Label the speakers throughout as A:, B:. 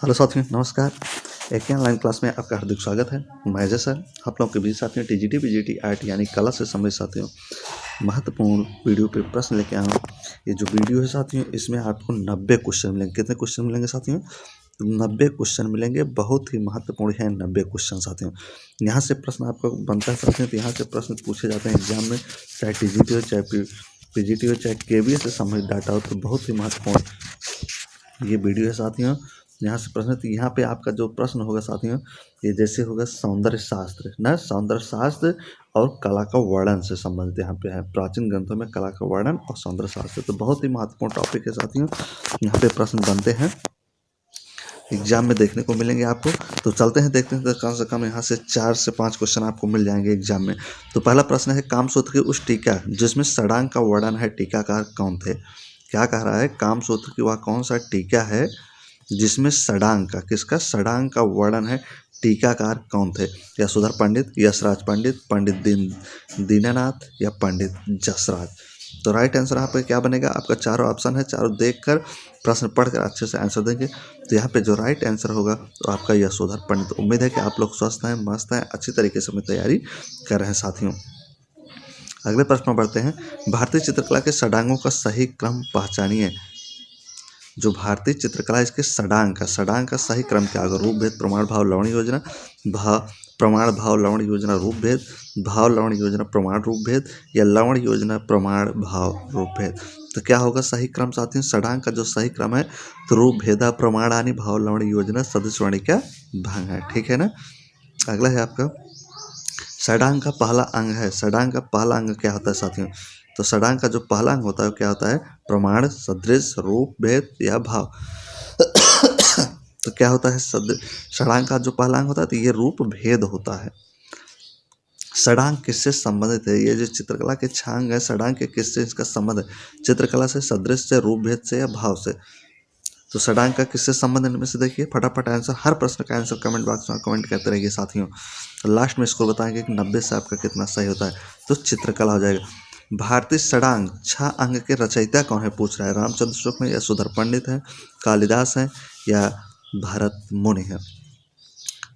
A: Hello साथियों, नमस्कार। एक ही ऑनलाइन क्लास में आपका हार्दिक स्वागत है। मैं अजय सर आप लोगों के बीच साथियों टीजीटी पीजीटी आईटी यानी कला से संबंधित साथियों महत्वपूर्ण वीडियो पे प्रश्न लेके आया हूँ। ये जो वीडियो है साथियों, इसमें आपको 90 क्वेश्चन मिलेंगे। कितने क्वेश्चन मिलेंगे साथियों? 90 क्वेश्चन मिलेंगे। बहुत ही महत्वपूर्ण है 90 क्वेश्चन साथियों। यहाँ से प्रश्न आपको बनता है साथियों, तो यहाँ से प्रश्न पूछे जाते हैं एग्जाम में, चाहे टीजीटी हो, चाहे पीजीटी हो, चाहे केवीएस से संबंधित डाटा हो। तो बहुत ही महत्वपूर्ण ये वीडियो है साथियों। यहाँ से प्रश्न, तो यहाँ पे आपका जो प्रश्न होगा साथियों, ये जैसे होगा सौंदर्य शास्त्र ना, सौंदर्य शास्त्र और कला का वर्णन से संबंधित यहाँ पे है। प्राचीन ग्रंथों में कला का वर्णन और सौंदर्य शास्त्र, तो बहुत ही महत्वपूर्ण टॉपिक है साथियों। यहाँ पे प्रश्न बनते हैं, एग्जाम में देखने को मिलेंगे आपको। तो चलते हैं, देखते हैं। तो कम से कम यहाँ से 4 से 5 क्वेश्चन आपको मिल जाएंगे एग्जाम में। तो पहला प्रश्न है, कामसूत्र की उस टीका जिसमें षडांग का वर्णन है, टीकाकार कौन थे? क्या कह रहा है? कामसूत्र की वह कौन सा टीका है जिसमें षडांग का, किसका षडांग का वर्णन है, टीकाकार कौन थे? यशोधर पंडित, यशराज पंडित, पंडित दीनानाथ या पंडित जसराज? तो राइट आंसर यहाँ पे क्या बनेगा? आपका चारों ऑप्शन है, चारों देखकर प्रश्न पढ़कर अच्छे से आंसर देंगे। तो यहाँ पे जो राइट आंसर होगा तो आपका यशोधर पंडित। उम्मीद है कि आप लोग स्वस्थ हैं, मस्त हैं, अच्छी तरीके से अपनी तैयारी कर रहे हैं साथियों। अगले प्रश्न में बढ़ते हैं, भारतीय चित्रकला के षडांगों का सही क्रम पहचानिए। जो भारतीय चित्रकला, इसके षडांग का सही क्रम क्या होगा? रूप भेद, प्रमाण भाव लवण योजना, प्रमाण भाव लवण योजना रूप भेद, भाव लवण योजना प्रमाण रूप भेद, या लवण योजना प्रमाण भाव रूप भेद? तो क्या होगा सही क्रम साथियों? षडांग का जो सही क्रम है तो रूप भेदा प्रमाणानि भाव लवण योजना सदृशवाणी का भांग है। ठीक है ना। अगला है आपका, षडांग का पहला अंग है। षडांग का पहला अंग क्या होता है साथियों? तो षडांग का जो पहला अंग होता है क्या होता है? प्रमाण, सदृश, रूप भेद या भाव। तो क्या होता है? षडांग का जो पहला अंग होता है तो ये रूप भेद होता है। षडांग किससे संबंधित है? ये जो चित्रकला के छांग है, षडांग के किससे इसका संबंध है? चित्रकला से, सदृश से, रूप भेद से या भाव से? तो षडांग का किससे संबंध इनमें से देखिए। फटाफट आंसर, हर प्रश्न का आंसर कमेंट बॉक्स में कमेंट करते रहिए साथियों। तो लास्ट में स्कोर बताएंगे कि 90 से आपका कितना सही होता है। तो चित्रकला हो जाएगा। भारतीय षडांग 6 अंग के रचयिता कौन है पूछ रहा है। रामचंद्र शुक्ल है, यशोधर पंडित है, कालिदास है, या भरत मुनि है?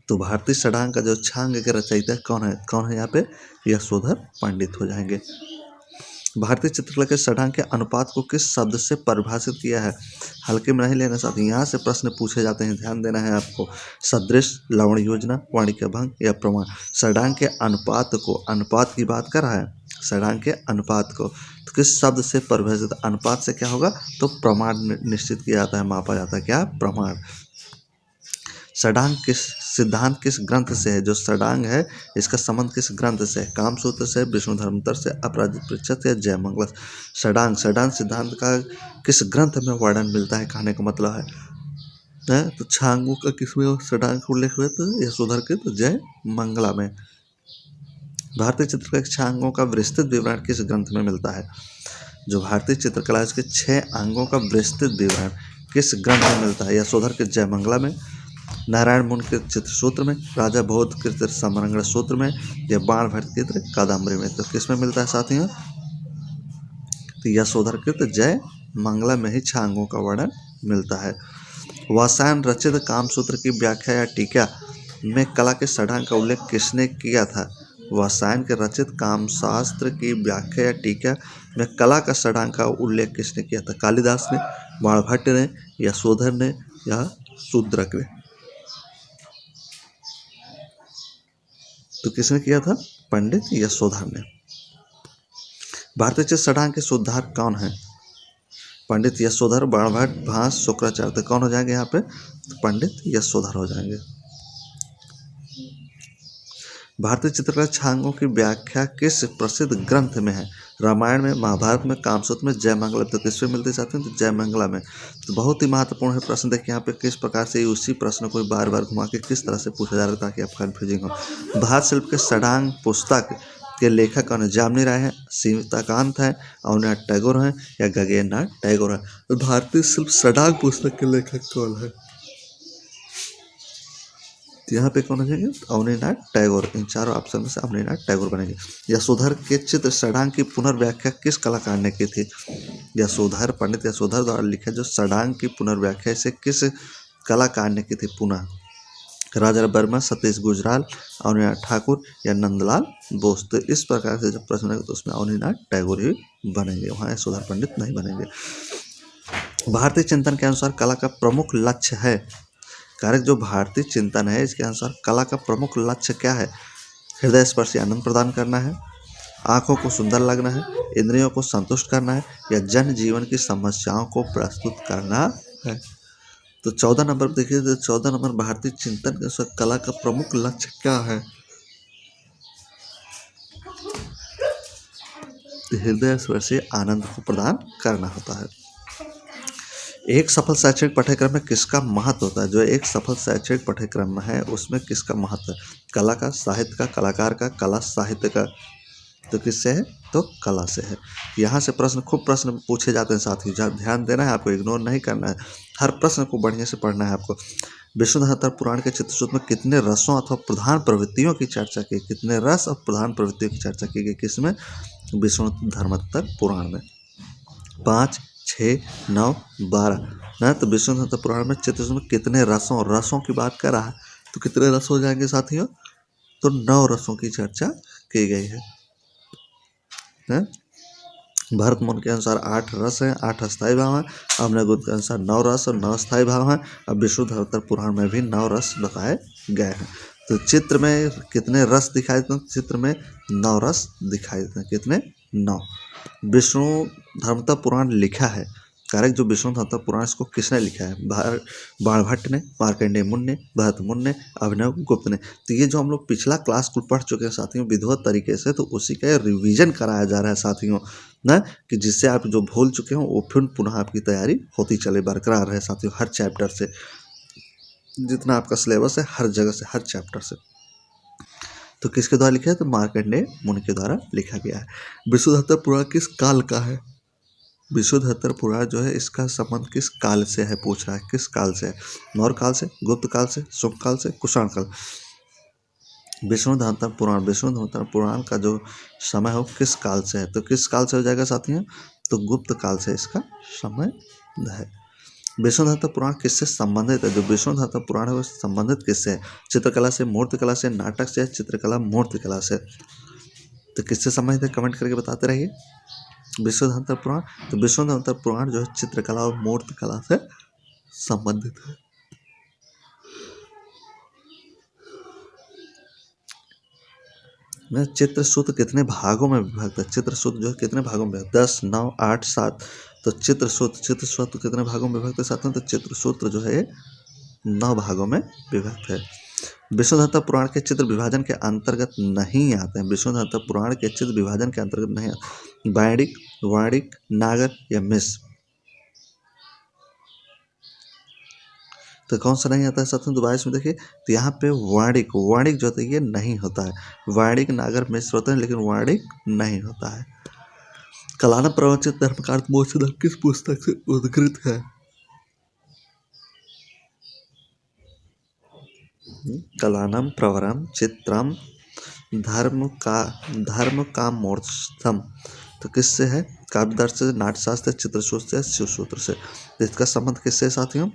A: तो भारतीय षडांग का जो 6 अंग के रचयिता कौन है यहाँ पे? यशोधर पंडित हो जाएंगे। भारतीय चित्रकला के षडांग के अनुपात को किस शब्द से परिभाषित किया है? हल्के में नहीं लेना साथी, यहाँ से प्रश्न पूछे जाते हैं, ध्यान देना है आपको। सदृश, लवण योजना, वाणिज्य भंग या प्रमाण? षडांग के अनुपात को, अनुपात की बात कर रहा है, षडांग के अनुपात को तो किस शब्द से परिभाषित? अनुपात से क्या होगा? तो प्रमाण निश्चित किया जाता है, मापा जाता है। क्या? प्रमाण। षडांग किस सिद्धांत किस ग्रंथ से है? जो षडांग है इसका संबंध किस ग्रंथ से है? कामसूत्र से, विष्णु धर्मोत्तर से, अपराजित पृच्छद या जयमंगल? षडांग सिद्धांत का किस ग्रंथ में वर्णन मिलता है, कहने का मतलब है? तो छांगों का किसमें षडांग का उल्लेख हुआ? तो यशोधर के, तो जय मंगला में। भारतीय चित्रकला के 6 अंगों का विस्तृत विवरण किस ग्रंथ में मिलता है? जो भारतीय चित्रकला है उसके 6 अंगों का विस्तृत विवरण किस ग्रंथ में मिलता है? यशोधर के जयमंगला में, नारायण मुनि के चित्र सूत्र में, राजा बोध के समरंगण सूत्र में, या बाण भट्ट के कादम्बरी में? तो किस में मिलता है साथियों? तो यशोधर के जय मंगला में ही 6 अंगों का वर्णन मिलता है। वात्सायन रचित कामसूत्र की व्याख्या या टीका में कला के षडांग का उल्लेख किसने किया था? वात्सायन के रचित कामशास्त्र की व्याख्या या टीका में कला का षडांग का उल्लेख किसने किया था? कालिदास ने, बाणभट्ट ने, यशोधर ने, या शूद्रक ने? तो किसने किया था? पंडित यशोधर ने। भारतीय चित्र षडांग के सूत्रधार कौन है? पंडित यशोधर, बाणभट्ट, भास, शुक्राचार्य। तो कौन हो जाएंगे यहाँ पे? तो पंडित यशोधर हो जाएंगे। भारतीय चित्रकला छांगों की व्याख्या किस प्रसिद्ध ग्रंथ में है? रामायण में, महाभारत में, कामसूत्र में, जयमंगला? तो किसमें मिलते जाते हैं? तो जयमंगला में। तो बहुत ही महत्वपूर्ण है प्रश्न। देखिए यहाँ पे किस प्रकार से उसी प्रश्न को बार बार घुमा के किस तरह से पूछा जा रहा है ताकि आप कन्फ्यूजिंग हो। भारत शिल्प के षडांग पुस्तक के लेखक कौन है? जामनी राय है, सीताकांत है, अवनीनाथ टैगोर हैं, या गगननाथ टैगोर है? तो भारतीय शिल्प षडांग पुस्तक के लेखक कौन है? तो यहाँ पे कौन हो जाएंगे? अवनीनाथ टैगोर। इन चारों ऑप्शन में से अवनीनाथ टैगोर बनेंगे। यशोधर के चित्र षडांग की पुनर्व्याख्या किस कलाकार ने की थी? यशोधर, पंडित यशोधर द्वारा लिखे जो षडांग की पुनर्व्याख्या, इसे किस कला कान्य की थी पुनः, राजा वर्मा, सतीश गुजराल, अवनीनाथ ठाकुर या नंदलाल बोस। तो इस प्रकार से जब प्रश्न है तो उसमें अवनीनाथ टैगोर ही बनेंगे, वहाँ यशोधर पंडित नहीं बनेंगे। भारतीय चिंतन के अनुसार कला का प्रमुख लक्ष्य है, कारक जो भारतीय चिंतन है इसके अनुसार कला का प्रमुख लक्ष्य क्या है? हृदय स्पर्शी आनंद प्रदान करना है, आंखों को सुंदर लगना है, इंद्रियों को संतुष्ट करना है, या जन जीवन की समस्याओं को प्रस्तुत करना है। तो 14 नंबर देखिए, तो 14 नंबर भारतीय चिंतन के अनुसार कला का प्रमुख लक्ष्य क्या है? हृदय स्पर्शी आनंद को प्रदान करना होता है। एक सफल शैक्षणिक पाठ्यक्रम में किसका महत्व होता है? जो एक सफल शैक्षणिक पाठ्यक्रम है उसमें किसका महत्व है? कला का, साहित्य का, कलाकार का, कला साहित्य का। तो किससे है? तो कला से है। यहाँ से प्रश्न, खूब प्रश्न पूछे जाते हैं साथी, ध्यान देना है आपको, इग्नोर नहीं करना है, हर प्रश्न को बढ़िया से पढ़ना है आपको। विष्णुधर्मोत्तर पुराण के चित्रसूत्र में कितने रसों अथवा प्रधान प्रवृत्तियों की चर्चा की? कितने रस और प्रधान प्रवृत्तियों की चर्चा की गई? किसमें? विष्णुधर्मोत्तर पुराण में। 5, 6, 9, 12 ना। तो विष्णुधर्मोत्तर पुराण में चित्रसूत्र में कितने रसों की बात कर रहा है, तो कितने रस हो जाएंगे साथियों? तो 9 रसों की चर्चा की गई है। भरत मुनि के अनुसार 8 रस हैं, 8 अस्थायी भाव हैं। अवनीगुप्त के अनुसार 9 रस और 9 अस्थायी भाव हैं। अब विष्णुधर्मोत्तर पुराण में भी 9 रस बताए गए हैं। तो चित्र में कितने रस दिखाई देते हैं? चित्र में 9 रस दिखाई देते हैं। कितने? 9। विष्णुधर्मोत्तर पुराण लिखा है, कारक जो विष्णुधर्मोत्तर पुराण इसको किसने लिखा है? बाणभट्ट ने, मार्कंडेय मुनि ने, भरत मुनि ने, अभिनव गुप्त ने। तो ये जो हम लोग पिछला क्लास कुल पढ़ चुके हैं साथियों विधिवत तरीके से, तो उसी का रिवीजन कराया जा रहा है साथियों ना, कि जिससे आप जो भूल चुके हो वो फिर पुनः आपकी तैयारी होती चले, बरकरार रहे साथियों, हर चैप्टर से, जितना आपका सिलेबस है हर जगह से, हर चैप्टर से। तो किसके द्वारा लिखा है? तो मार्कंडेय मुनि के द्वारा लिखा गया है। विष्णुधर्मोत्तर पुराण किस काल का है? विष्णुधर्मोत्तर पुराण जो है इसका संबंध किस काल से है, पूछ रहा है, किस काल से है? मौर्य काल से, गुप्त काल से, शुंग काल से, कुषाण काल। विष्णुधर्मोत्तर पुराण का जो समय है वो किस काल से है? तो किस काल से हो जाएगा साथियों? तो गुप्त काल से इसका समय है। विष्णुधर्मोत्तर पुराण किससे संबंधित है? जो विष्णुधर्मोत्तर पुराण है वो संबंधित किससे है? चित्रकला से, मूर्तिकला से, नाटक से, चित्रकला मूर्तिकला से। तो किससे संबंधित है? कमेंट करके बताते रहिए। विष्णुधर्मोत्तर पुराण, तो विष्णुधर्मोत्तर पुराण जो है चित्रकला और मूर्तिकला से संबंधित है। चित्रसूत्र कितने भागों में विभक्त है? चित्रसूत्र जो है कितने भागों में? 10, 9, 8, 7। तो चित्रसूत्र कितने भागों में विभक्त है साथियों? तो चित्रसूत्र जो है 9 भागों में विभक्त है। विष्णुधर्मोत्तर पुराण के चित्र विभाजन के अंतर्गत नहीं आते हैं। विष्णुधर्मोत्तर पुराण के चित्र विभाजन के अंतर्गत नहीं आते। वैदिक, वाणिक, नागर या मिश्र। तो कौन सा नहीं आता है साथियों? दोबारा इसमें देखिए, तो यहाँ पे वाणिक जो होता है ये नहीं होता है। वाणिक, नागर, मिश्र होते हैं लेकिन वाणिक नहीं होता है। कलानम प्रवचित धर्मकार मोक्षधर किस पुस्तक से उद्धृत है? कलानम प्रवरम चित्रम धर्म का मोक्षम। तो किससे है? काव्यदर्श से, नाट्यशास्त्र, चित्रसूत्र से, शिवसूत्र से। तो इसका संबंध किससे साथियों?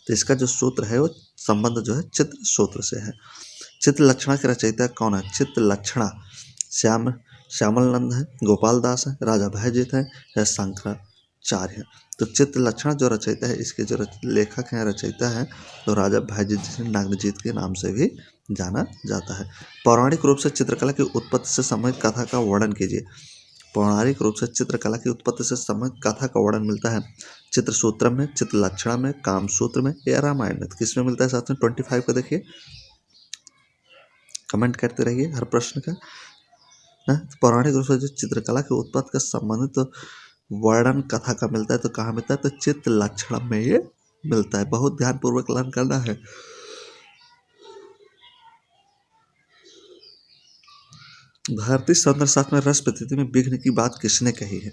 A: तो इसका जो सूत्र है वो संबंध जो है चित्र सूत्र से है। चित्र लक्षणा के रचयिता कौन है? चित्र लक्षणा श्यामल नंद है, गोपाल दास है, राजा भयजीत है या शंकराचार्य है। तो चित्र लक्षणा जो रचयिता है, इसके जो लेखक हैं, रचयिता है, तो राजा भयजीत जिसे नागजीत के नाम से भी जाना जाता है। पौराणिक रूप से चित्रकला की उत्पत्ति से संबंधित कथा का वर्णन कीजिए। पौराणिक रूप से चित्रकला की उत्पत्ति से संबंधित कथा का वर्णन मिलता है चित्रसूत्र में, चित्रलक्षणा में, कामसूत्र में या रामायण में। किस में मिलता है साथियों? 25 का देखिए, कमेंट करते रहिए हर प्रश्न का। पौराणिक रूप से जो चित्रकला की उत्पत्ति का संबंधित वर्णन कथा का मिलता है, तो कहाँ मिलता है? तो चित्रलक्षणा में ये मिलता है। बहुत ध्यानपूर्वक लर्न करना है। भारतीय सौंदर्य शास्त्र में रस प्रतीति में विघ्न की बात किसने कही है?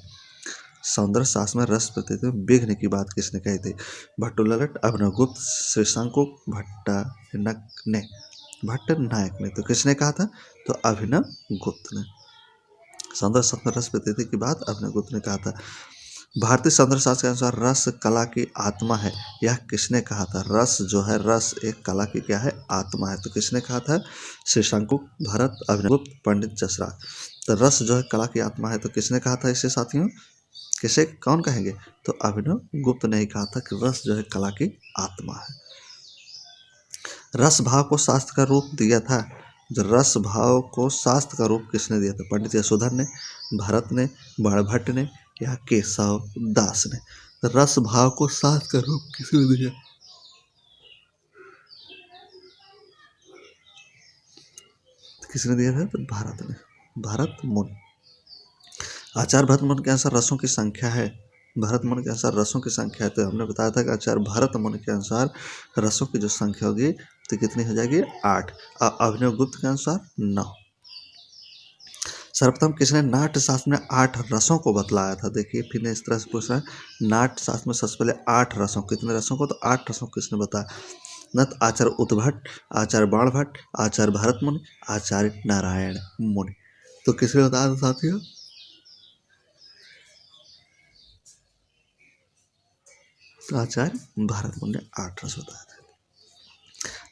A: सौंदर्य शास्त्र में रस प्रतीति में विघ्न की बात किसने कही थी? भट्टोलट, अभिनवगुप्त, श्रीशंकु, भट्टनायक ने। तो किसने कहा था? तो अभिनवगुप्त ने। सौंदर्य शास्त्र में रस प्रतीति की बात अभिनवगुप्त ने कहा था। भारतीय सौंदर्य शास्त्र के अनुसार रस कला की आत्मा है, यह किसने कहा था? रस जो है, रस एक कला की क्या है? आत्मा है। तो किसने कहा था? श्री शंकुक, भरत, अभिनवगुप्त, पंडित जसराज। तो रस जो है कला की आत्मा है, तो किसने कहा था इसे साथियों? किसे कौन कहेंगे? तो अभिनव गुप्त ने ही कहा था कि रस जो है कला की आत्मा है। रस भाव को शास्त्र का रूप दिया था। जो रस भाव को शास्त्र का रूप किसने दिया था? पंडित यशोधर ने, भरत ने, बाणभट्ट ने या केशव दास ने? तो रस भाव को शास्त्र का रूप किसने दिया? किसने दिया था? तो भारत ने, भरत मुनि। आचार्य भरत मुनि के अनुसार रसों की संख्या है, भरत मुनि के अनुसार रसों की संख्या है, तो हमने बताया था कि आचार्य भरत मुनि के अनुसार रसों की जो संख्या होगी तो कितनी हो जाएगी? 8। अभिनव गुप्त के अनुसार 9। सर्वप्रथम किसने नाट्य शास्त्र में 8 रसों को बतलाया था? देखिए फिर इस तरह से पूछ रहा है, नाट्य शास्त्र में सबसे पहले 8 रसों, कितने रसों को? तो 8 रसों को किसने बताया? न तो आचार्य उद्भट, आचार्य बाणभट्ट, आचार्य भरत मुनि, आचार्य नारायण मुनि। तो किसने बताया था साथियों? तो आचार्य भरत मुनि ने 8 रस बताया था।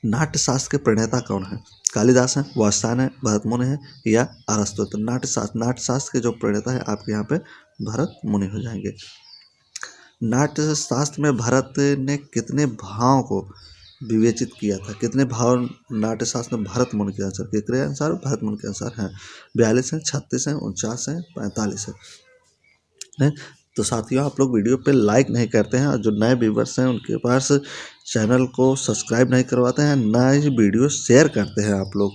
A: नाट्य शास्त्र के प्रणेता कौन है? कालिदास है, वात्स्यायन है, भरत मुनि है या अरस्तु? तो नाट्य शास्त्र के जो प्रणेता है आपके यहाँ पे भरत मुनि हो जाएंगे। नाट्य शास्त्र में भरत ने कितने भाव को विवेचित किया था? कितने भाव नाट्य शास्त्र में भरत मुनि के अनुसार, कितने अनुसार? भरत मुनि के अनुसार हैं 42 हैं, 36 हैं, 49 हैं, 45 है। तो साथियों आप लोग वीडियो पे लाइक नहीं करते हैं और जो नए व्यूवर्स हैं उनके पास चैनल को सब्सक्राइब नहीं करवाते हैं, ना ही वीडियो शेयर करते हैं आप लोग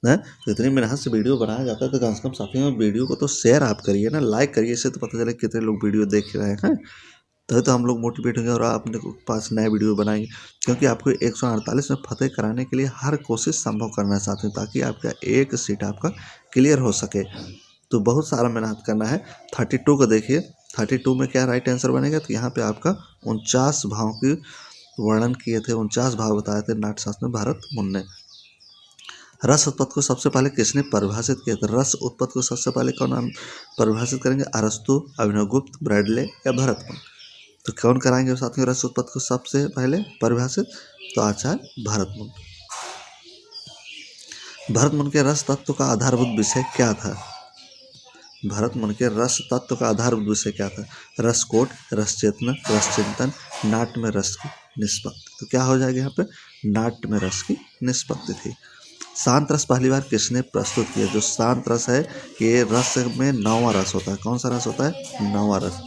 A: हैं। तो इतनी मेहनत से वीडियो बनाया जाता है तो कम से कम साथियों वीडियो को तो शेयर आप करिए ना, लाइक करिए, इससे तो पता चले कितने लोग वीडियो देख रहे हैं। तो हम लोग मोटिवेट होंगे और अपने पास नए वीडियो बनाएंगे, क्योंकि आपको 148 में फतेह कराने के लिए हर कोशिश संभव करना चाहते हैं ताकि आपका एक सीट आपका क्लियर हो सके। तो बहुत सारा मेहनत करना है। 32 को देखिए, 32 में क्या राइट आंसर बनेगा? तो यहाँ पे आपका 49 भाव की वर्णन किए थे, 49 भाव बताए थे नाट्यशास्त्र में भरत मुनि ने। रस उत्पत्ति को सबसे पहले किसने परिभाषित किया था? रस उत्पत्ति को सबसे पहले कौन परिभाषित करेंगे? अरस्तु, अभिनवगुप्त, ब्रैडले या भरत मुनि? तो कौन कराएंगे साथियों रस उत्पत्ति को सबसे पहले परिभाषित? तो आचार्य भरत मुनि। भरत मुनि के रस तत्व का आधारभूत विषय क्या था? भरत मुनि के रस तत्व का आधारभूत विषय क्या था? रस कोट, रस चेतना, रस चिंतन, नाट्य में रस की निष्पत्ति। तो क्या हो जाएगा यहाँ पे? नाट्य में रस की निष्पत्ति थी। शांत रस पहली बार किसने प्रस्तुत किया? जो शांत रस है ये रस में 9वां रस होता है। कौन सा रस होता है? 9वां रस।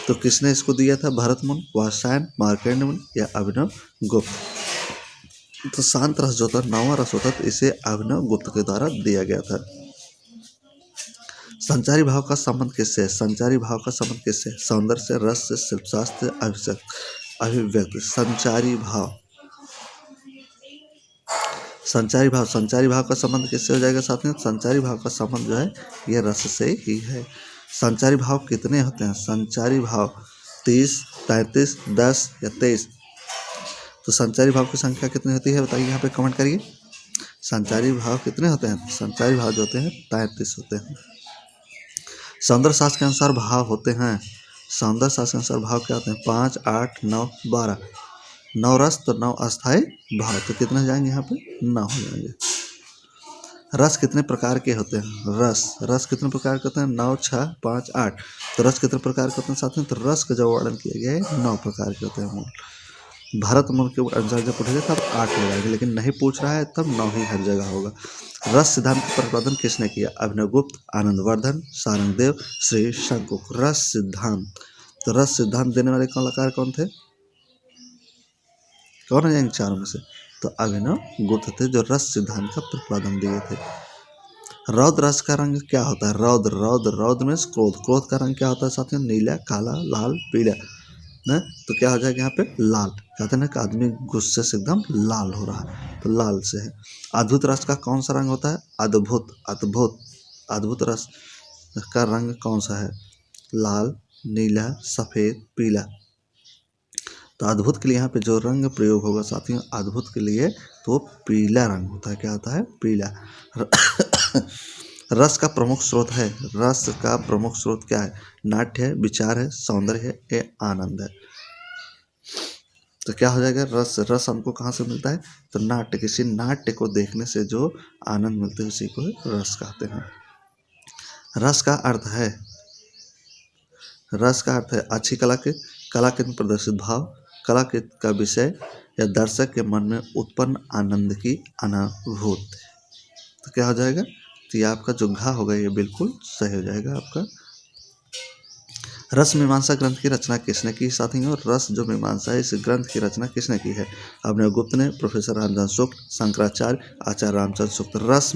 A: तो किसने इसको दिया था? भरत मुनि, वात्स्यायन, मार्कंडेय मुनि या अभिनव गुप्त? तो शांत रस जो था 9वां रस होता, तो इसे अभिनव गुप्त के द्वारा दिया गया था। संचारी भाव का संबंध किससे है? संचारी भाव का संबंध किससे? सौंदर्य से, रस से, शिल्पशास्त्र, अभिव्यक्ति। संचारी भाव, संचारी भाव, संचारी भाव का संबंध किससे हो जाएगा साथियों? संचारी भाव का संबंध जो है ये रस से ही है। संचारी भाव कितने होते हैं? संचारी भाव 30, 33, 10 या 23? तो संचारी भाव की संख्या कितनी होती है बताइए, यहाँ पे कमेंट करिए। संचारी भाव कितने होते हैं? संचारी भाव जो होते हैं 33 होते हैं। सौंदर्य शास्त्र के अनुसार भाव होते हैं, सौंदर्य शास्त्र के अनुसार भाव क्या होते हैं? 5, 8, 9, 12। 9 रस तो 9 अस्थायी भाव, तो कितने हो जाएंगे यहाँ पे? 9 हो जाएंगे। रस कितने प्रकार के होते हैं? रस कितने प्रकार के होते हैं? 9, 6, 5, 8। तो रस कितने प्रकार के होते हैं साथियों? तो रस का जो वर्णन किया गया है 9 प्रकार के होते हैं। भरत मुनि के अनुसार जब पूछेगा तब 8 हो जाएंगे, लेकिन नहीं पूछ रहा है तब 9 ही हर जगह होगा। रस सिद्धांत का प्रतिपादन किसने किया? अभिनवगुप्त, आनंदवर्धन, सारंगदेव, श्री शंकुक। रस सिद्धांत, तो रस सिद्धांत देने वाले कलाकार कौन थे? कौन है इन चारों में से? तो अभिनवगुप्त थे जो रस सिद्धांत का प्रतिपादन दिए थे। रौद्र रस का रंग क्या होता है? रौद्र में क्रोध का रंग क्या होता है साथियों? नीला, काला, लाल, पीला ना। तो क्या हो जाएगा यहाँ पे? लाल। कहते हैं ना कि आदमी गुस्से से एकदम लाल हो रहा है, तो लाल से है। अद्भुत रस का कौन सा रंग होता है? अद्भुत रस का रंग कौन सा है? लाल, नीला, सफेद, पीला। तो अद्भुत के लिए यहाँ पे जो रंग प्रयोग होगा साथियों, अद्भुत के लिए तो पीला रंग होता है। क्या होता है? पीला। रस का प्रमुख स्रोत है, रस का प्रमुख स्रोत क्या है? नाट्य है, विचार है, सौंदर्य है या आनंद है? तो क्या हो जाएगा, रस। रस हमको कहाँ से मिलता है, तो नाट्य, किसी नाट्य को देखने से जो आनंद मिलते हैं उसी को रस कहते हैं। रस का अर्थ है, रस का अर्थ है अच्छी कला के प्रदर्शित भाव, कला के का विषय या दर्शक के मन में उत्पन्न आनंद की अनुभूति। तो क्या हो जाएगा, तो ये आपका जो घा होगा ये बिल्कुल सही हो जाएगा आपका। रस मीमांसा ग्रंथ की रचना किसने की साथियों, रस जो मीमांसा है इस ग्रंथ की रचना किसने की है, अभिनवगुप्त ने, प्रोफेसर रामचंद्र शुक्ल, शंकराचार्य, आचार्य रामचंद्र शुक्ल। रस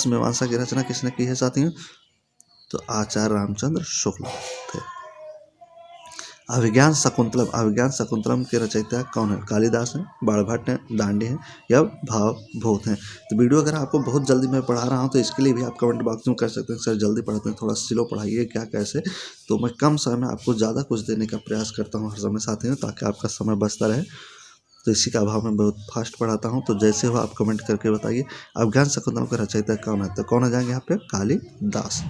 A: मीमांसा की रचना किसने की है साथियों, तो आचार्य रामचंद्र शुक्ल थे। अभिज्ञान शकुंतलम के रचयिता कौन है, कालिदास हैं, बाणभट्ट हैं, दांडी हैं या भावभूत हैं। तो वीडियो अगर आपको बहुत जल्दी मैं पढ़ा रहा हूँ तो इसके लिए भी आप कमेंट बॉक्स में कर सकते हैं, सर जल्दी पढ़ाते हैं, थोड़ा स्लो पढ़ाइए क्या कैसे। तो मैं कम समय में आपको ज़्यादा कुछ देने का प्रयास करता हूँ हर समय साथियों, ताकि आपका समय बचता रहे। तो इसी का अभाव में बहुत फास्ट पढ़ाता हूँ। तो जैसे हो आप कमेंट करके बताइए अभिज्ञान शकुंतलम के रचयिता कौन है, तो कौन हो जाएंगे यहाँ पे, कालिदास।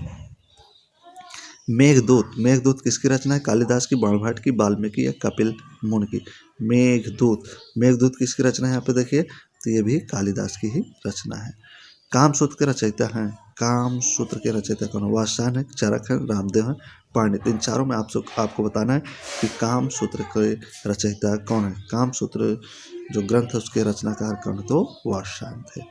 A: मेघदूत किसकी रचना है, कालिदास की, बाणभट्ट की, वाल्मीकि या कपिल मुनि की। मेघदूत किसकी रचना है यहाँ पे देखिए, तो ये भी कालिदास की ही रचना है। कामसूत्र के रचयिता हैं, कामसूत्र के रचयिता कौन है, वात्स्यायन है, चरक है, रामदेव है, पाणिनि। इन चारों में आपको बताना है कि कामसूत्र के रचयिता कौन है। कामसूत्र जो ग्रंथ है उसके रचनाकार कौन है, तो वात्स्यायन थे।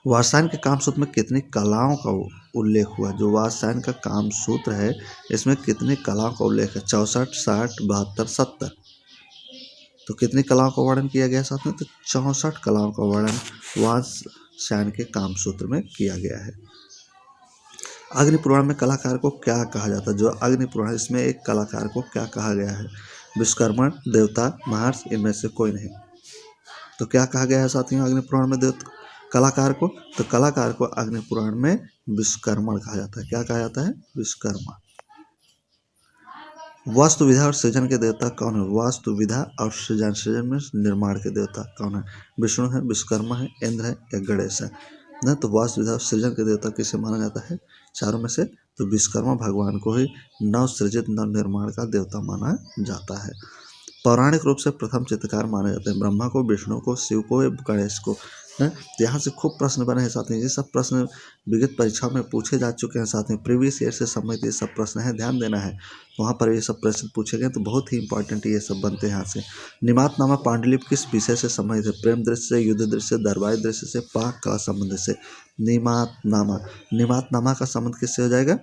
A: वात्स्यायन के कामसूत्र में कितनी कलाओं का उल्लेख हुआ, जो वात्स्यायन का कामसूत्र है इसमें कितनी कलाओं का उल्लेख है, 64, 60, 72, 70। तो कितनी कलाओं का वर्णन किया गया साथ में, तो 64 कलाओं का वर्णन वात्स्यायन के कामसूत्र में किया गया है। अग्निपुराण में कलाकार को क्या कहा जाता है, जो अग्निपुराण इसमें एक कलाकार को क्या कहा गया है, विश्वकर्मा, देवता, महर्षि, इनमें से कोई नहीं। तो क्या कहा गया है साथियों अग्निपुराण में कलाकार को, तो कलाकार को अग्निपुराण में विश्वकर्मा कहा जाता है। क्या कहा जाता है, विश्वकर्मा। वास्तु विधा और सृजन के देवता कौन है, वास्तु विधा और सृजन में निर्माण के देवता कौन है, विष्णु है, विश्वकर्मा है, इंद्र है या गणेश है ना। तो वास्तु विधा और सृजन के देवता किसे माना जाता है, चारों में से, तो विश्वकर्मा भगवान को ही नव सृजित नव निर्माण का देवता माना जाता है। पौराणिक रूप से प्रथम चित्रकार माने जाते हैं, ब्रह्मा को, विष्णु को, शिव को या गणेश को है। तो यहाँ से खूब प्रश्न बने हैं साथियों, ये सब प्रश्न विगत परीक्षा में पूछे जा चुके हैं साथियों, प्रीवियस ईयर से संबंधित ये सब प्रश्न हैं, ध्यान देना है। वहाँ पर ये सब प्रश्न पूछे गए तो बहुत ही इंपॉर्टेंट ये सब बनते हैं यहाँ से। निमातनामा पांडुलिपि किस विषय से संबंधित है, प्रेम दृश्य से, युद्ध दृश्य से, दरबारी दृश्य से, पाक कला संबंध से। निमातनामा का संबंध किससे हो जाएगा,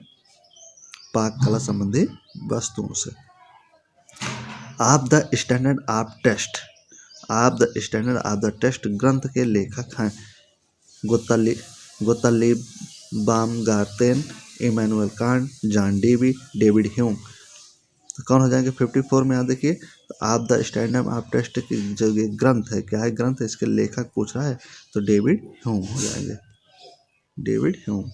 A: पाक कला संबंधी वस्तुओं से। आप द स्टैंडर्ड ऑफ टेस्ट ग्रंथ के लेखक हैं, Gottlieb, Baumgarten, Immanuel Kant, John Dewey, David Hume. तो कौन हो जाएंगे 54 में, यहाँ देखिए, तो आप द स्टैंडर्ड ऑफ टेस्ट की जो ये ग्रंथ है, क्या है ग्रंथ है, इसके लेखक पूछ रहा है, तो डेविड ह्यूम हो जाएंगे, डेविड ह्यूम।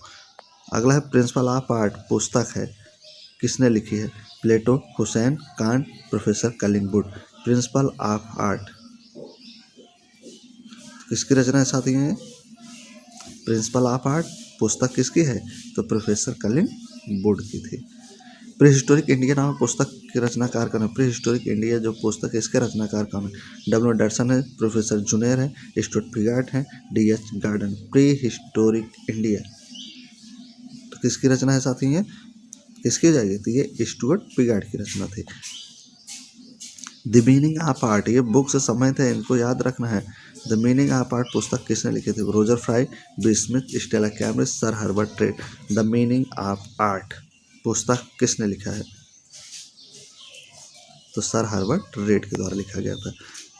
A: अगला है प्रिंसिपल ऑफ आर्ट पुस्तक है, किसने लिखी है, Plato, Husain, Kant, professor Collingwood. Principle of art किसकी रचना है साथियों, प्रिंसिपल ऑफ आर्ट पुस्तक किसकी है, तो प्रोफेसर कलिंगवुड की थी। प्री हिस्टोरिक इंडिया नामक पुस्तक के रचनाकार कौन है, प्री हिस्टोरिक इंडिया जो पुस्तक है इसके रचनाकार कौन है, डब्ल्यू एंडरसन है, प्रोफेसर जूनियर है, स्टुअर्ट पिगार्ट है, D.H.. Garden. Pre historic India तो किसकी रचना है साथियों, किसकी हो जाएगी, तो ये स्टुअर्ट पिगार्ट की रचना थी। द मीनिंग ऑफ आर्ट, ये बुक से संबंधित है, इनको याद रखना है। द मीनिंग ऑफ आर्ट पुस्तक किसने लिखी थी, Roger Fry, B Smith, Stella Cambridge, sir Herbert Read. The meaning of art पुस्तक किसने लिखा है, तो सर हर्बर्ट रेड के द्वारा लिखा गया था।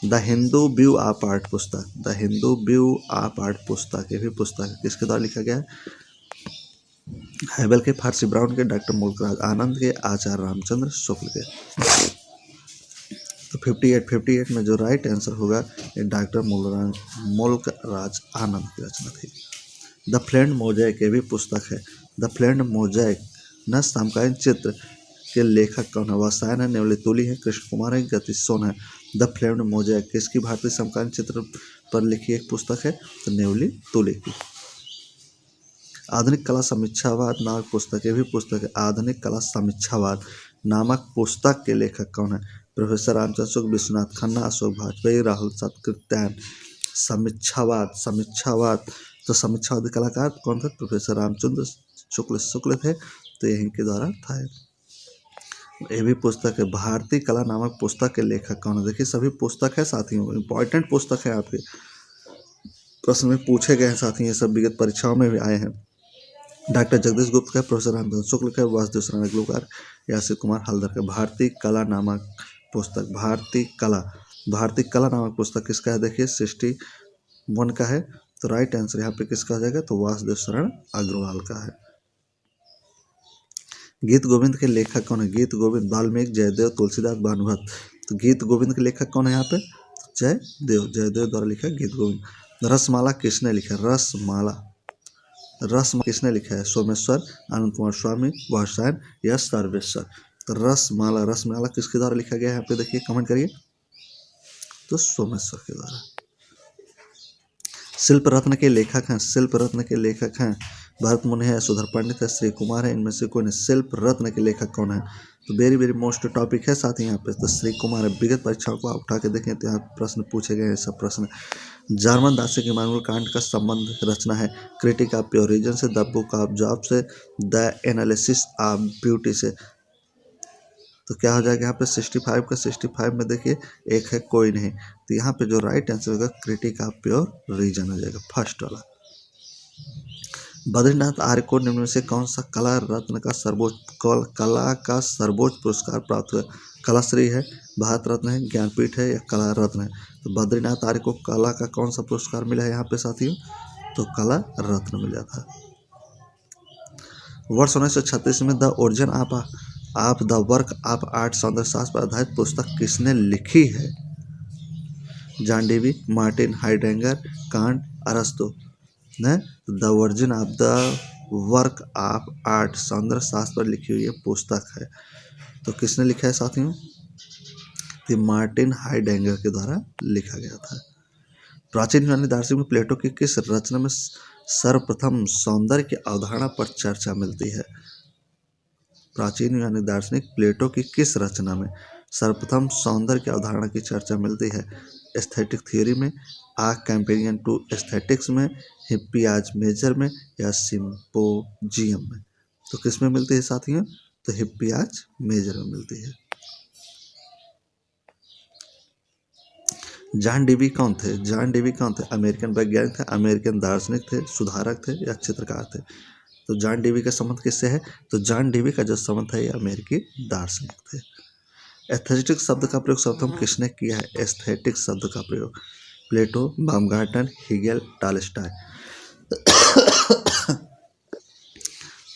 A: The Hindu view of art पुस्तक, the Hindu view of art पुस्तक, ये भी पुस्तक किसके द्वारा लिखा गया है, हैबल के, फारसी ब्राउन के, डॉक्टर मुल्कराज आनंद के, आचार्य रामचंद्र शुक्ल के। तो 58 में जो राइट आंसर होगा ये डॉक्टर मुल्कराज आनंद की रचना थी। द फ्लेंड मोज़ेक, ये भी पुस्तक है, द फ्लेंड मोज़ेक न समकालीन चित्र के लेखक कौन है, वात्स्यायन है, नेवली तुली है, कृष्ण कुमार है, गतिसोन है। द फ्लेंड मोज़ेक किसकी भारतीय समकालीन चित्र पर लिखी एक पुस्तक है, तो नेवली तुली की। आधुनिक कला समीक्षावाद नामक पुस्तक, ये भी पुस्तक है, आधुनिक कला समीक्षावाद नामक पुस्तक के लेखक कौन है, प्रोफेसर रामचंद्र शुक्ल, विश्वनाथ खन्ना, अशोक वाजपेयी, राहुल सतकृत्यायन। समीक्षावाद तो समीक्षावादी कलाकार कौन थे? प्रोफेसर रामचंद्र शुक्ल थे, तो यहीं के द्वारा था। ये भी पुस्तक है। भारतीय कला नामक पुस्तक के लेखक कौन है? देखिए सभी पुस्तक है साथियों, इंपॉर्टेंट पुस्तक है, आपके प्रश्न में पूछे गए हैं साथियों, ये सब विगत परीक्षाओं में भी आए हैं। डॉक्टर जगदीश गुप्त का, प्रोफेसर रामचंद्र शुक्ल का, वासुदेव शरण अग्रवाल या असित कुमार हल्दर का। भारतीय कला नामक पुस्तक, भारतीय कला नामक पुस्तक किसका है? देखिए 61 का है, तो राइट आंसर यहाँ पे किसका हो जाएगा? तो वासुदेव शरण अग्रवाल का है। गीत गोविंद के लेखक कौन है? गीत गोविंद वाल्मीकि, जयदेव, तुलसीदास, भानुभक्त। तो गीत गोविंद के लेखक कौन है यहाँ पे? जयदेव द्वारा लिखा गीत गोविंद। रसमाला किसने लिखा? रसमाला किसने लिखा है? सोमेश्वर, आनंद कुमार स्वामी, वात्स्यायन या सर्वेश्वर। तो रसमाला किसके द्वारा लिखा गया है? यहाँ पे देखिए, कमेंट करिए। तो सोमेश्वर के द्वारा। शिल्प रत्न के लेखक हैं भरत मुनि है, सुधर पंडित है, श्री कुमार है, इनमें से कोई नहीं। शिल्प रत्न के लेखक कौन है? तो वेरी वेरी मोस्ट टॉपिक है साथ ही यहाँ पे, तो श्री कुमार है। विगत परीक्षाओं को आप उठा के देखें तो यहाँ प्रश्न पूछे गए हैं, सब प्रश्न। जर्मन दार्शनिक इमानुएल कांट का संबंध रचना है क्रिटिक ऑफ प्योर रीजन से, द बुक ऑफ जॉब से, द एनालिसिस ऑफ ब्यूटी से। तो क्या हो जाएगा यहाँ पे? 65 का 65 में देखिए एक है कोई नहीं, तो यहाँ पे जो राइट आंसर होगा क्रिटिक ऑफ प्योर रीजन हो जाएगा, फर्स्ट वाला। बद्रीनाथ आर्य को निम्न में से कौन सा कला का सर्वोच्च पुरस्कार प्राप्त हुआ? कलाश्री है, भारत रत्न है, ज्ञानपीठ है या कला रत्न है? तो बद्रीनाथ आर्य को कला का कौन सा पुरस्कार मिला है यहाँ पे साथियों? तो कला रत्न मिला था। वर्ष 1936 में the origin of the work of art सौंदर्य शास्त्र पर आधारित पुस्तक किसने लिखी है? John Dewey, Martin Heidegger, Kant, अरस्तु। The origin of the work of art सौंदर्य शास्त्र पर लिखी हुई पुस्तक है, तो किसने लिखा है साथियों? तो मार्टिन हाइडेगर के द्वारा लिखा गया था। प्राचीन यूनानी दार्शनिक में प्लेटो की किस रचना में सर्वप्रथम सौंदर्य की अवधारणा पर चर्चा मिलती है? प्राचीन यूनानी दार्शनिक प्लेटो की किस रचना में सर्वप्रथम सौंदर्य की अवधारणा की चर्चा मिलती है? एस्थेटिक थ्योरी में, आ कंपेनियन टू एस्थेटिक्स में, हिप्पियाज मेजर में या सिम्पोजियम में? तो किस में मिलती है साथियों? तो हिप्पियाज मेजर में मिलती है। जॉन डेवी कौन थे? अमेरिकन वैज्ञानिक थे, अमेरिकन दार्शनिक थे, सुधारक थे या चित्रकार थे? तो जॉन डेवी का संबंध किससे है? तो जॉन डेवी का जो संबंध है ये अमेरिकी दार्शनिक थे। एस्थेटिक शब्द का प्रयोग सर्वप्रथम किसने किया है? एस्थेटिक शब्द का प्रयोग प्लेटो, बामगार्टन, हीगेल, टॉलस्टॉय।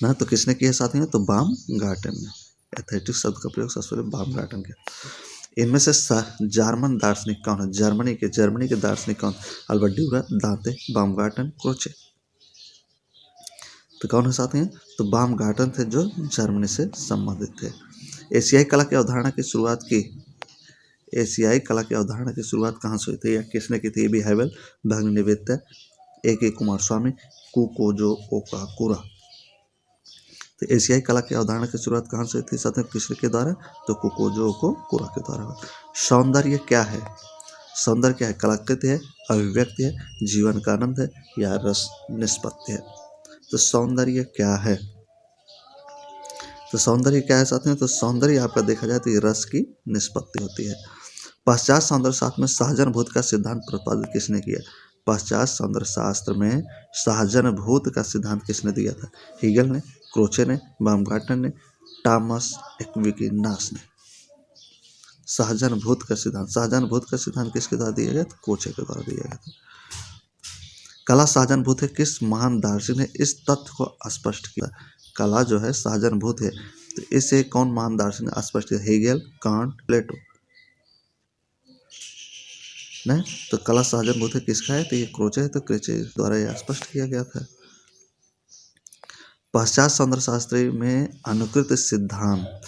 A: ना तो किसने किया साथियों? तो बामगार्टन ने। एस्थेटिक शब्द का प्रयोग सबसे पहले बामगार्टन किया। इनमें से जर्मन दार्शनिक कौन है? जर्मनी के दार्शनिक कौन? अल्बर्ट ड्यूरर, दांते, बामगार्टन, क्रोचे। तो कौन है साथियों? तो बामगार्टन थे जो जर्मनी से संबंधित थे। एशियाई कला की अवधारणा की शुरुआत कहाँ से हुई थी या किसने की थी? ए बी हैवेल, भग्न निवेद्य, ए कुमार स्वामी, कुकोजो ओकाकुरा। तो एशियाई कला की अवधारणा की शुरुआत कहाँ से हुई थी साथियों? किसके के द्वारा? तो कुकोजो ओकाकुरा के द्वारा। सौंदर्य क्या है? कलाकृति है, अभिव्यक्ति है, जीवन का आनंद है या रस निष्पत्ति है? तो सौंदर्य क्या है? साथियों? तो सौंदर्य आपका देखा जाए तो ये रस की निष्पत्ति होती है। पाश्चात्य सौंदर्य शास्त्र में सहजनभूत का सिद्धांत प्रतिपादित किसने किया? पाश्चात्य सौंदर्य शास्त्र में सहजनभूत का सिद्धांत किसने दिया था? हीगेल ने, क्रोचे ने, बामगार्टन ने, टॉमस एक्विनास ने। सहजनभूत का सिद्धांत किसके द्वारा दिया गया? तो क्रोचे के द्वारा दिया गया था। कला सहजनभूत है किस महान दार्शनिक ने इस तथ्य को स्पष्ट किया? कला जो है सहजनभूत है, तो इसे कौन महान दार्शनिक ने स्पष्ट किया? हीगेल, कांट, प्लेटो। नहीं, तो कला सहजनभूत है किसका है? तो ये क्रोचे है, तो क्रोचे द्वारा यह स्पष्ट किया गया था। पाश्चात्य सौंदर्य शास्त्र में अनुकृत सिद्धांत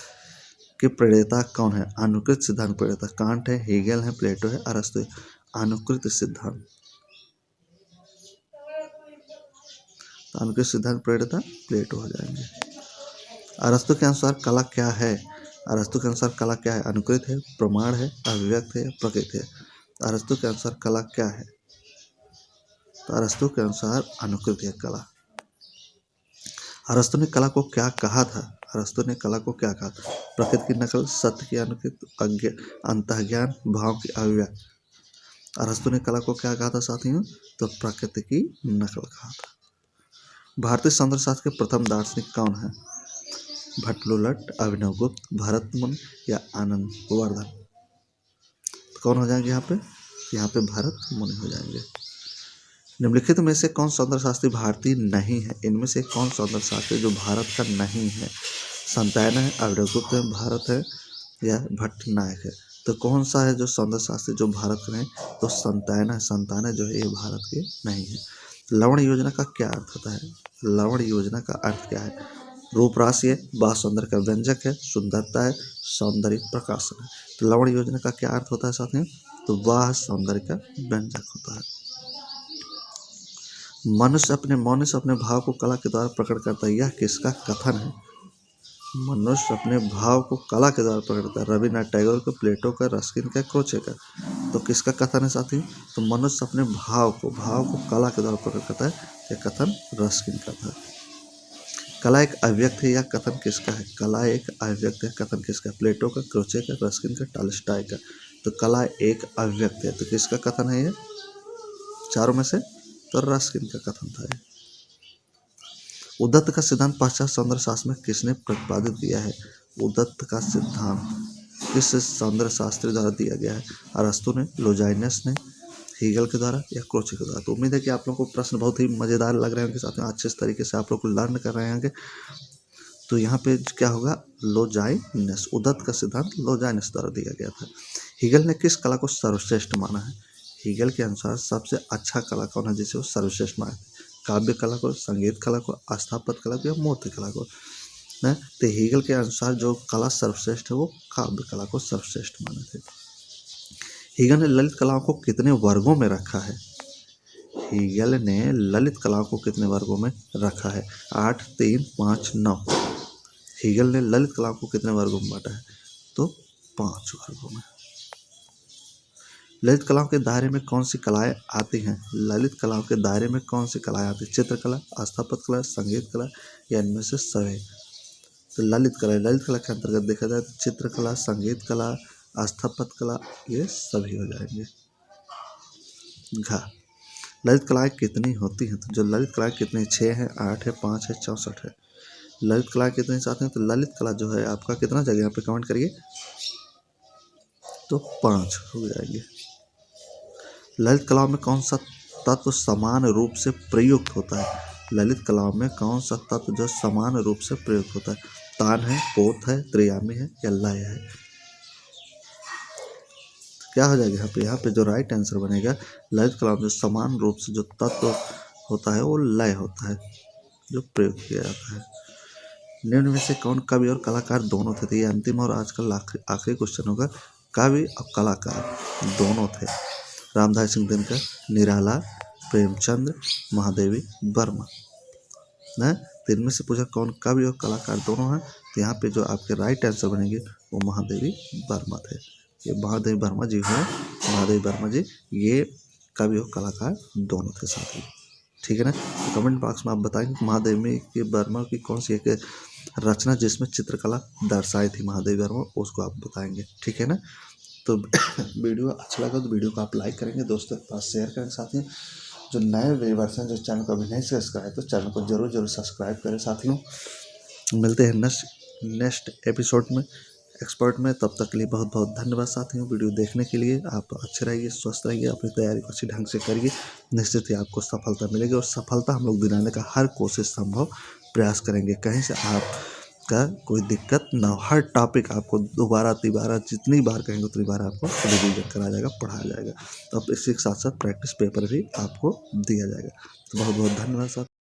A: के प्रणेता कौन है? अनुकृत सिद्धांत प्रणेता कांट है, हीगेल है, प्लेटो है, अरस्तु है। अनुकृत सिद्धांत प्रणेता प्लेटो हो जाएंगे। अरस्तु के अनुसार कला क्या है? अरस्तु के अनुसार कला क्या है? अनुकृत है, प्रमाण है, अभिव्यक्त है, प्रकृति है। अरस्तु के अनुसार कला क्या है? तो अरस्तु के अनुसार अनुकृत है कला। अरस्तु ने कला को क्या कहा था? अरस्तु ने कला को क्या कहा था? प्रकृति की नकल, सत्य की अनुकृत, अंतःज्ञान, भाव की अभिव्यक्त। अरस्तु ने कला को क्या कहा था साथियों? तो प्रकृति की नकल कहा था। भारतीय सौंदर्य शास्त्र के प्रथम दार्शनिक कौन है? भट्टलुलट, अभिनवगुप्त, भरतमुनि या आनंद वर्धन। तो कौन हो जाएंगे यहाँ पे? यहाँ पे भरतमुनि हो जाएंगे। निम्नलिखित में से कौन सौंदर्य शास्त्री भारतीय नहीं है? इनमें से कौन सौंदर्य शास्त्री जो भारत का नहीं है? संतायन है, अभिनवगुप्त है, भारत है या भट्टनायक है। तो कौन सा है जो सौंदर्य शास्त्री जो भारत का नहीं? तो संतायन है। संतायन जो है ये भारत के नहीं है। लवण योजना का क्या अर्थ होता है? लवण योजना का अर्थ क्या है? रूप राशि है, बाह्य सौंदर्य का व्यंजक है, सुंदरता है, सौंदर्य प्रकाशन है। तो लवण योजना का क्या अर्थ होता है साथियों? तो बाह्य सौंदर्य का व्यंजक होता है। मनुष्य अपने भाव को कला के द्वारा प्रकट करता है, यह किसका कथन है? मनुष्य अपने भाव को कला के द्वारा प्रकट करता है। रविन्द्रनाथ टैगोर का, प्लेटो का, रस्किन का, क्रोचे का। तो किसका कथन है साथियों? तो मनुष्य अपने भाव को कला के द्वारा प्रकट करता है, यह कथन रस्किन का था। कला एक अभिव्यक्त है, यह कथन किसका है? कला एक अभिव्यक्त है, कथन किसका? प्लेटो का, क्रोचे का, रस्किन का, टॉलस्टॉय का। तो कला एक अभिव्यक्त है, तो किसका कथन है ये चारों में से? तो रस्किन का कथन था ये। उद्धत का सिद्धांत पाश्चात्य सौंदर्य शास्त्र में किसने प्रतिपादित किया है? उद्धत का सिद्धांत किस सौंदर्य शास्त्री द्वारा दिया गया है? अरस्तु ने, लोजाइनस ने, हीगल के द्वारा या क्रोचे के द्वारा। तो उम्मीद है कि आप लोगों को प्रश्न बहुत ही मज़ेदार लग रहे होंगे, साथ में अच्छे तरीके से आप लोग को लर्न कर रहे होंगे। तो यहाँ पे क्या होगा? लोजाइनस। उद्धत का सिद्धांत लोजाइनस द्वारा दिया गया था। हीगल ने किस कला को सर्वश्रेष्ठ माना है? हीगल के अनुसार सबसे अच्छा कला कौन है जिसे वो सर्वश्रेष्ठ माने थे? काव्य कला को, संगीत कला को, स्थापत्य कला को या मूर्ति कला को? तो हीगल के अनुसार जो कला सर्वश्रेष्ठ है वो काव्य कला को सर्वश्रेष्ठ माने थे। हीगल ने ललित कलाओं को कितने वर्गों में रखा है? हीगल ने ललित कलाओं को कितने वर्गों में रखा है? 8, 3, 5, 9। हीगल ने ललित कलाओं को कितने वर्गों में बांटा है? तो 5 वर्गों में। ललित कलाओं के दायरे में कौन सी कलाएं आती हैं? ललित कलाओं के दायरे में कौन सी कलाएं आती हैं? चित्रकला, स्थापत्य कला, संगीत कला या इनमें से सभी? तो ललित कला के अंतर्गत देखा जाए तो चित्रकला, संगीत कला, स्थापत्य कला ये सभी हो जाएंगे। घ ललित कलाएं कितनी होती हैं? तो जो ललित कलाएं कितनी? 6 है, 8 है, 5 है, 64 है। ललित कलाएं कितनी चाहते हैं? तो ललित कला जो है आपका कितना जगह यहाँ पे कमेंट करिए। तो 5 हो जाएंगे। ललित कलाओं में कौन सा तत्व समान रूप से प्रयुक्त होता है? ललित कलाओं में कौन सा तत्व जो समान रूप से प्रयुक्त होता है? तान है, पोत है, त्रियामी है या लय है? क्या हो जाएगा यहाँ पे जो राइट आंसर बनेगा, ललित कला में जो समान रूप से जो तत्व होता है वो लय होता है जो प्रयोग किया जाता है। निम्न में से कौन कवि और कलाकार दोनों थे? तो ये अंतिम और आजकल आखिरी क्वेश्चन होगा। कवि और कलाकार दोनों थे। रामधारी सिंह दिनकर, निराला, प्रेमचंद, महादेवी वर्मा। न तो इनमें से पूछा कौन कवि और कलाकार दोनों हैं? तो यहाँ पे जो आपके राइट आंसर बनेंगे वो महादेवी वर्मा थे। ये महादेवी वर्मा जी हैं, महादेवी वर्मा जी ये कवि और कलाकार दोनों थे साथी। ठीक है ना? तो कमेंट बॉक्स में आप बताएंगे महादेवी की वर्मा की कौन सी एक रचना जिसमें चित्रकला दर्शाई थी महादेवी वर्मा, उसको आप बताएंगे। ठीक है ना? तो वीडियो अच्छा लगा तो वीडियो को आप लाइक करेंगे, दोस्तों के पास शेयर करें। साथियों जो नए व्यूअर्स हैं जो चैनल को अभी नहीं सब्सक्राइब तो चैनल को जरूर सब्सक्राइब करें। साथियों मिलते हैं नेक्स्ट एपिसोड में एक्सपर्ट में, तब तक के लिए बहुत बहुत धन्यवाद साथियों। वीडियो देखने के लिए आप अच्छे रहिए, स्वस्थ रहिए, अपनी तैयारी को अच्छी ढंग से करिए, निश्चित ही आपको सफलता मिलेगी और सफलता हम लोग दिलाने का हर कोशिश संभव प्रयास करेंगे। कहीं से आपका कोई दिक्कत ना हो, हर टॉपिक आपको दोबारा तिबारा जितनी बार कहेंगे उतनी बार आपको रिवीजन कराया जाएगा, पढ़ाया जाएगा। तो इसी के साथ साथ प्रैक्टिस पेपर भी आपको दिया जाएगा। तो बहुत बहुत धन्यवाद साथ।